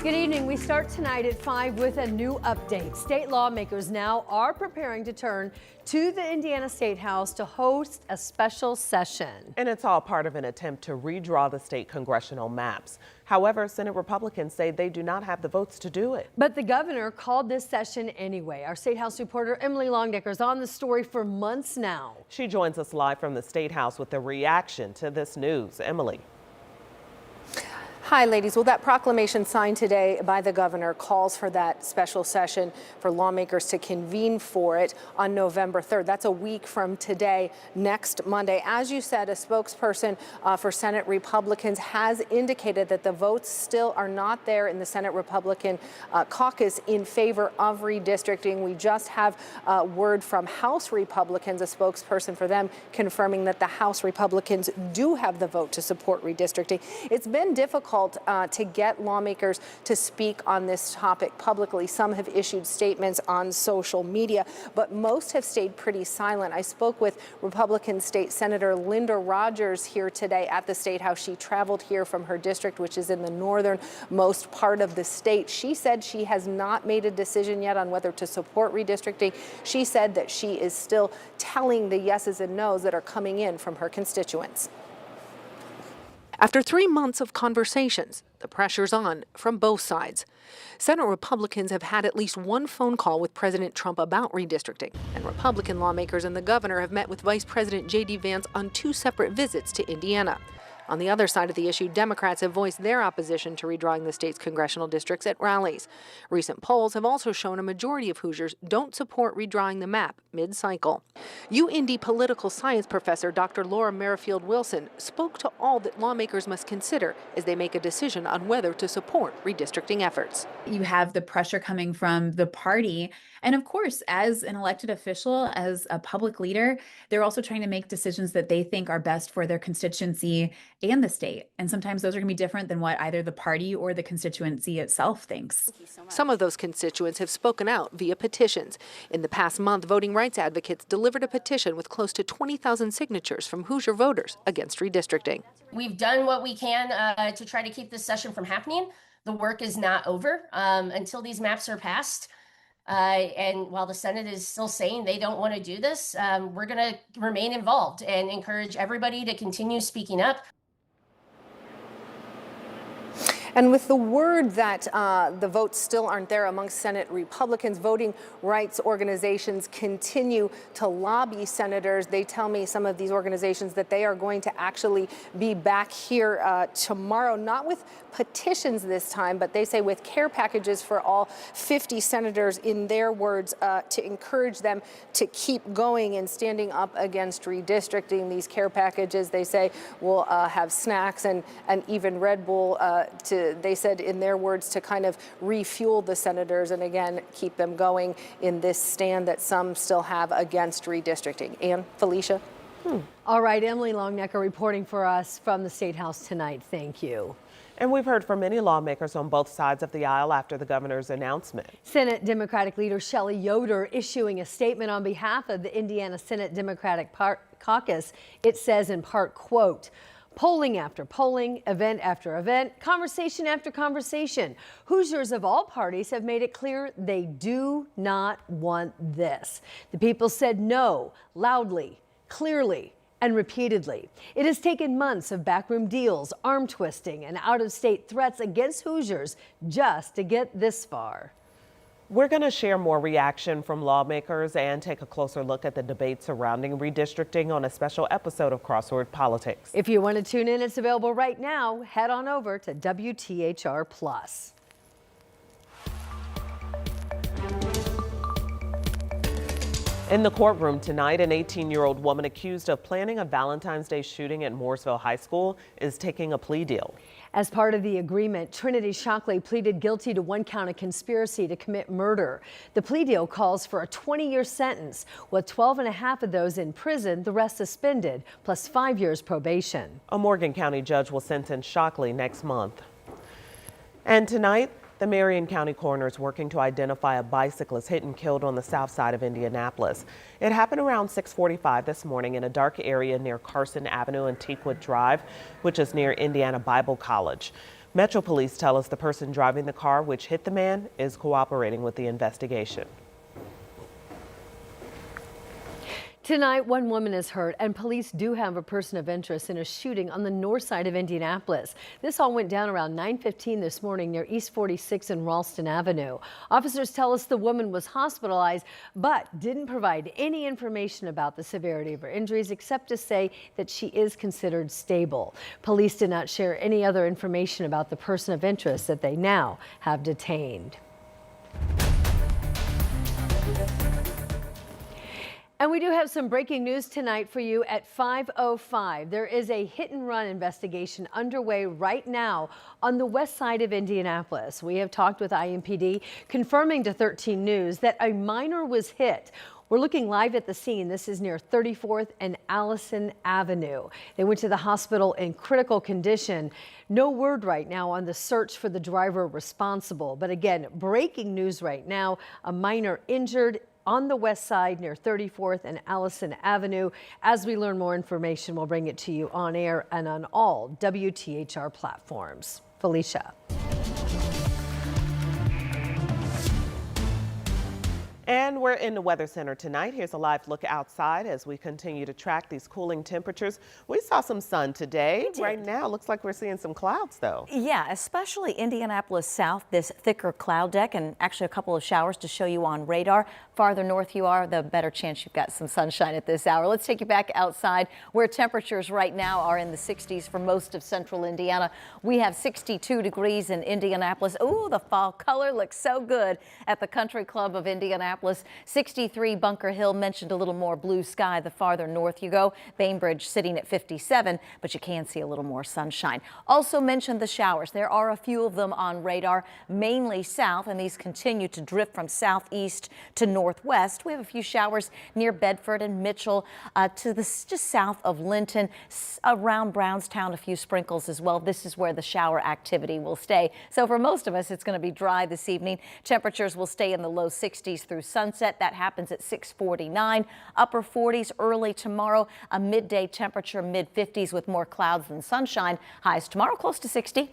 Good evening. We start tonight at 5 with a new update. State lawmakers now are preparing to turn to the Indiana State House to host a special session. And it's all part of an attempt to redraw the state congressional maps. However, Senate Republicans say they do not have the votes to do it. But the governor called this session anyway. Our State House reporter Emily Longnecker is on the story for months now. She joins us live from the State House with a reaction to this news. Emily. Hi, ladies. Well, that proclamation signed today by the governor calls for that special session for lawmakers to convene for it on November 3rd. That's a week from today, next Monday. As you said, a spokesperson for Senate Republicans has indicated that the votes still are not there in the Senate Republican caucus in favor of redistricting. We just have word from House Republicans, a spokesperson for them, confirming that the House Republicans do have the vote to support redistricting. It's been difficult to get lawmakers to speak on this topic publicly. Some have issued statements on social media, but most have stayed pretty silent. I spoke with Republican State Senator Linda Rogers here today at the State House. She traveled here from her district, which is in the northernmost part of the state. She said she has not made a decision yet on whether to support redistricting. She said that she is still telling the yeses and nos that are coming in from her constituents. After 3 months of conversations, the pressure's on from both sides. Senate Republicans have had at least one phone call with President Trump about redistricting, and Republican lawmakers and the governor have met with Vice President J.D. Vance on 2 separate visits to Indiana. On the other side of the issue, Democrats have voiced their opposition to redrawing the state's congressional districts at rallies. Recent polls have also shown a majority of Hoosiers don't support redrawing the map mid-cycle. UIndy political science professor Dr. Laura Merrifield Wilson spoke to all that lawmakers must consider as they make a decision on whether to support redistricting efforts. You have the pressure coming from the party. And of course, as an elected official, as a public leader, they're also trying to make decisions that they think are best for their constituency and the state. And sometimes those are going to be different than what either the party or the constituency itself thinks. Some of those constituents have spoken out via petitions. In the past month, voting rights advocates delivered a petition with close to 20,000 signatures from Hoosier voters against redistricting. We've done what we can to try to keep this session from happening. The work is not over until these maps are passed. And while the Senate is still saying they don't want to do this, we're going to remain involved and encourage everybody to continue speaking up. And with the word that the votes still aren't there amongst Senate Republicans, voting rights organizations continue to lobby senators. They tell me, some of these organizations, that they are going to actually be back here tomorrow, not with petitions this time, but they say with care packages for all 50 senators, in their words, to encourage them to keep going and standing up against redistricting. These care packages, they say, will have snacks and even Red Bull they said, in their words, to kind of refuel the senators and again keep them going in this stand that some still have against redistricting. Ann, Felicia. All right, Emily Longnecker reporting for us from the State House tonight. Thank you. And we've heard from many lawmakers on both sides of the aisle after the governor's announcement. Senate Democratic leader Shelley Yoder issuing a statement on behalf of the Indiana Senate Democratic Caucus. It says in part, quote, "Polling after polling, event after event, conversation after conversation. Hoosiers of all parties have made it clear they do not want this. The people said no, loudly, clearly, and repeatedly. It has taken months of backroom deals, arm twisting, and out-of-state threats against Hoosiers just to get this far." We're going to share more reaction from lawmakers and take a closer look at the debate surrounding redistricting on a special episode of Crossword Politics. If you want to tune in, it's available right now. Head on over to WTHR Plus. In the courtroom tonight, an 18-year-old woman accused of planning a Valentine's Day shooting at Mooresville High School is taking a plea deal. As part of the agreement, Trinity Shockley pleaded guilty to 1 count of conspiracy to commit murder. The plea deal calls for a 20-year sentence, with 12 and a half of those in prison, the rest suspended, plus 5 years probation. A Morgan County judge will sentence Shockley next month. And tonight, the Marion County coroner is working to identify a bicyclist hit and killed on the south side of Indianapolis. It happened around 6:45 this morning in a dark area near Carson Avenue and Teakwood Drive, which is near Indiana Bible College. Metro Police tell us the person driving the car which hit the man is cooperating with the investigation. Tonight, one woman is hurt, and police do have a person of interest in a shooting on the north side of Indianapolis. This all went down around 9:15 this morning near East 46 and Ralston Avenue. Officers tell us the woman was hospitalized, but didn't provide any information about the severity of her injuries, except to say that she is considered stable. Police did not share any other information about the person of interest that they now have detained. And we do have some breaking news tonight for you at 5:05. There is a hit and run investigation underway right now on the west side of Indianapolis. We have talked with IMPD, confirming to 13 News that a minor was hit. We're looking live at the scene. This is near 34th and Allison Avenue. They went to the hospital in critical condition. No word right now on the search for the driver responsible. But again, breaking news right now, a minor injured on the west side near 34th and Allison Avenue. As we learn more information, we'll bring it to you on air and on all WTHR platforms. Felicia. And we're in the Weather Center tonight. Here's a live look outside as we continue to track these cooling temperatures. We saw some sun today. Right now, looks like we're seeing some clouds, though. Yeah, especially Indianapolis south, this thicker cloud deck, and actually a couple of showers to show you on radar. Farther north you are, the better chance you've got some sunshine at this hour. Let's take you back outside where temperatures right now are in the 60s for most of central Indiana. We have 62 degrees in Indianapolis. Ooh, the fall color looks so good at the Country Club of Indianapolis. 63 Bunker Hill, mentioned a little more blue sky the farther north you go. Bainbridge sitting at 57, but you can see a little more sunshine. Also mentioned the showers. There are a few of them on radar, mainly south, and these continue to drift from southeast to northwest. We have a few showers near Bedford and Mitchell, to the just south of Linton, around Brownstown, a few sprinkles as well. This is where the shower activity will stay. So for most of us, it's going to be dry this evening. Temperatures will stay in the low 60s through sunset. That happens at 6:49. Upper 40s early tomorrow. A midday temperature mid 50s with more clouds than sunshine. Highs tomorrow close to 60.